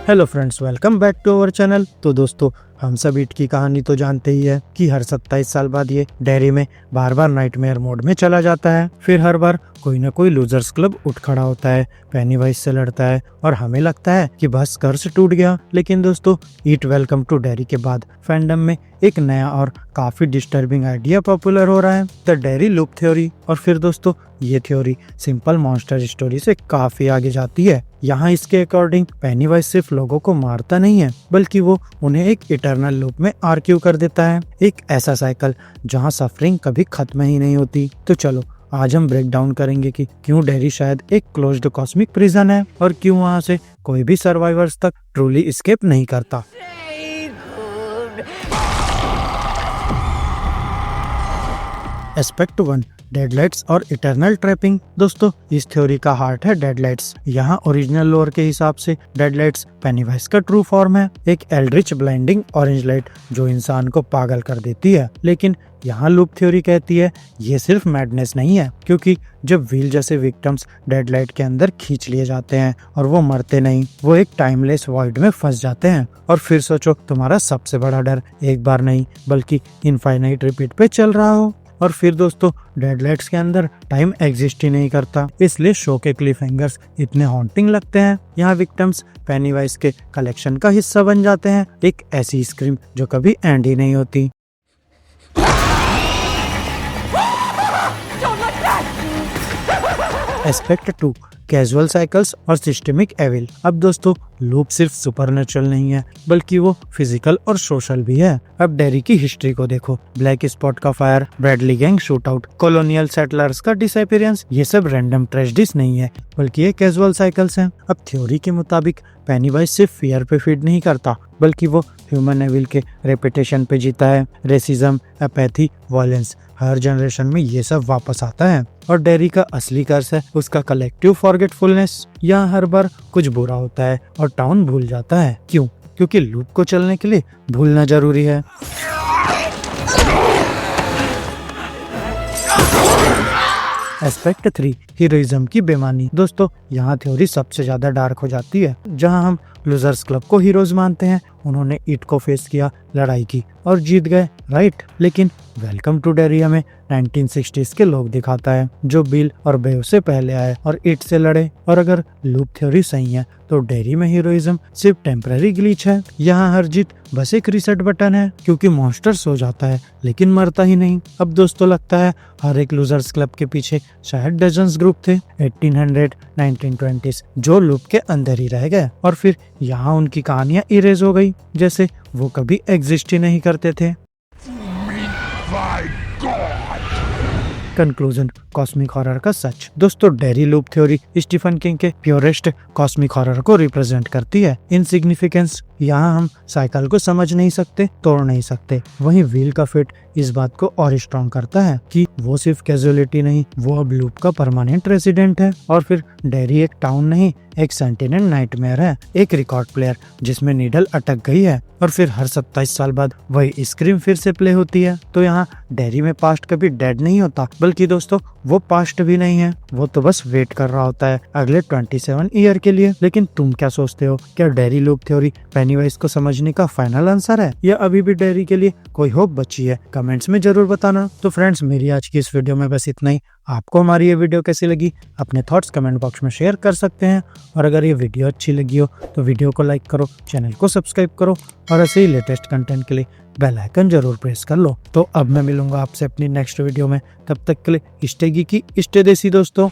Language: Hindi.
Hello friends, welcome back to our channel. तो दोस्तों, हम सब ईट की कहानी तो जानते ही है कि हर 27 साल बाद ये डेयरी में बार बार नाइटमेयर मोड में चला जाता है। फिर हर बार कोई ना कोई लूजर्स क्लब उठ खड़ा होता है, पेनीवाइज से लड़ता है और हमें लगता है कि बस कर्ज टूट गया। लेकिन दोस्तों, ईट वेलकम टू डेयरी के बाद फैंडम में एक नया और काफी डिस्टर्बिंग आइडिया पॉपुलर हो रहा है, द डेयरी लूप थ्योरी। और फिर दोस्तों, ये थ्योरी सिंपल मॉन्स्टर स्टोरी से काफी आगे जाती है। यहाँ इसके अकॉर्डिंग पेनीवाइज सिर्फ लोगों को मारता नहीं है, बल्कि वो उन्हें एक इटर्नल लूप में आर्क्यू कर देता है, एक ऐसा साइकिल जहाँ सफरिंग कभी खत्म ही नहीं होती। तो चलो आज हम ब्रेक डाउन करेंगे कि क्यों डेयरी शायद एक क्लोज्ड कॉस्मिक प्रिजन है और क्यों वहाँ से कोई भी सर्वाइवर्स तक ट्रूली एस्केप नहीं करता। एस्पेक्ट 1, डेडलाइट्स और इटर्नल ट्रैपिंग। दोस्तों, इस थ्योरी का हार्ट है डेडलाइट्स। यहाँ ओरिजिनल लोर के हिसाब से डेडलाइट्स पेनीवाइज का ट्रू फॉर्म है, एक एल्ड्रिच ब्लाइंडिंग ऑरेंज लाइट जो इंसान को पागल कर देती है। लेकिन यहाँ लूप थ्योरी कहती है ये सिर्फ मैडनेस नहीं है, क्योंकि जब व्हील जैसे विक्टिम्स डेडलाइट के अंदर खींच लिए जाते हैं और वो मरते नहीं, वो एक टाइमलेस वॉइड में फंस जाते हैं। और फिर सोचो, तुम्हारा सबसे बड़ा डर एक बार नहीं बल्कि इनफाइनाइट रिपीट पे चल रहा हो। और फिर दोस्तों, डेडलाइट्स के अंदर टाइम एग्जिस्ट ही नहीं करता, इसलिए शो के क्लिफ हैंगर्स इतने हॉन्टिंग लगते हैं। यहाँ विक्टिम्स पेनीवाइज के कलेक्शन का हिस्सा बन जाते हैं, एक ऐसी स्क्रीम जो कभी एंड ही नहीं होती। एस्पेक्ट 2, कैजुअल साइकिल्स और सिस्टमिक एविल। अब दोस्तों, लूप सिर्फ सुपरनेचुरल नहीं है, बल्कि वो फिजिकल और सोशल भी है। अब डेयरी की हिस्ट्री को देखो, ब्लैक स्पॉट का fire, Bradley gang shootout, colonial settlers का डिसअपीयरेंस, ये सब रैंडम ट्रेजेडीज नहीं है, बल्कि ये कैजुअल साइकिल्स हैं। अब थ्योरी के मुताबिक पेनीवाइज सिर्फ फियर पे फीड नहीं करता, बल्कि वो ह्यूमन एविल के रेपुटेशन पे जीता है। रेसिज्म, एपैथी, वायलेंस, हर जनरेशन में ये सब वापस आता है। और डेयरी का असली कर्ज है उसका कलेक्टिव फॉरगेटफुलनेस। यहाँ हर बार कुछ बुरा होता है और टाउन भूल जाता है। क्यों? क्योंकि लूप को चलने के लिए भूलना जरूरी है। एस्पेक्ट 3, हीरोइज्म की बेमानी। दोस्तों, यहाँ थ्योरी सबसे ज्यादा डार्क हो जाती है। जहाँ हम लूजर्स क्लब को हीरोज मानते हैं, उन्होंने ईट को फेस किया, लड़ाई की और जीत गए, राइट। लेकिन वेलकम टू डेयरी हमें 1960s के लोग दिखाता है, जो बिल और बेव से पहले आए और ईट से लड़े। और अगर लूप थ्योरी सही है तो डेयरी में हीरोइज्म सिर्फ टेम्पररी ग्लिच है। यहाँ हर जीत बस एक रीसेट बटन है, क्योंकि मॉन्स्टर सो जाता है लेकिन मरता ही नहीं। अब दोस्तों, लगता है हर एक लूजर्स क्लब के पीछे शायद डजन्स ग्रुप थे 1800, 1920s, जो लूप के अंदर ही रह गए और फिर यहाँ उनकी कहानियां इरेज हो गई, जैसे वो कभी एग्जिस्ट ही नहीं करते थे। कंक्लूजन, कॉस्मिक हॉरर का सच। दोस्तों, Derry loop theory Stephen King के प्योरेस्ट कॉस्मिक हॉरर को रिप्रेजेंट करती है। इनसिग्निफिकेंस, यहाँ हम साइकिल को समझ नहीं सकते, तोड़ नहीं सकते। वहीं व्हील का फेट इस बात को और स्ट्रॉन्ग करता है कि वो सिर्फ कैजुअलिटी नहीं, वो अब लूप का परमानेंट रेसिडेंट है। और फिर डेयरी एक टाउन नहीं, एक सेंटिनेंट नाइटमेयर है, एक रिकॉर्ड प्लेयर जिसमें नीडल अटक गई है और फिर हर 27 साल बाद वही स्क्रीम फिर से प्ले होती है। तो यहाँ डेयरी में पास्ट कभी डेड नहीं होता, बल्कि दोस्तों वो पास्ट भी नहीं है, वो तो बस वेट कर रहा होता है अगले 27 ईयर के लिए। लेकिन तुम क्या सोचते हो, क्या डेयरी लूप थ्योरी पेनीवाइज को समझने का फाइनल आंसर है, या अभी भी डेयरी के लिए कोई होप बची है? कमेंट्स में जरूर बताना। तो फ्रेंड्स, मेरी आज की इस वीडियो में बस इतना ही। आपको हमारी ये वीडियो कैसी लगी, अपने थॉट्स कमेंट बॉक्स में शेयर कर सकते हैं। और अगर ये वीडियो अच्छी लगी हो तो वीडियो को लाइक करो, चैनल को सब्सक्राइब करो और ऐसे ही लेटेस्ट कंटेंट के लिए बेल आइकन जरूर प्रेस कर लो। तो अब मैं मिलूंगा आपसे अपनी नेक्स्ट वीडियो में, तब तक के लिए स्टे गीकी, स्टे देसी दोस्तों।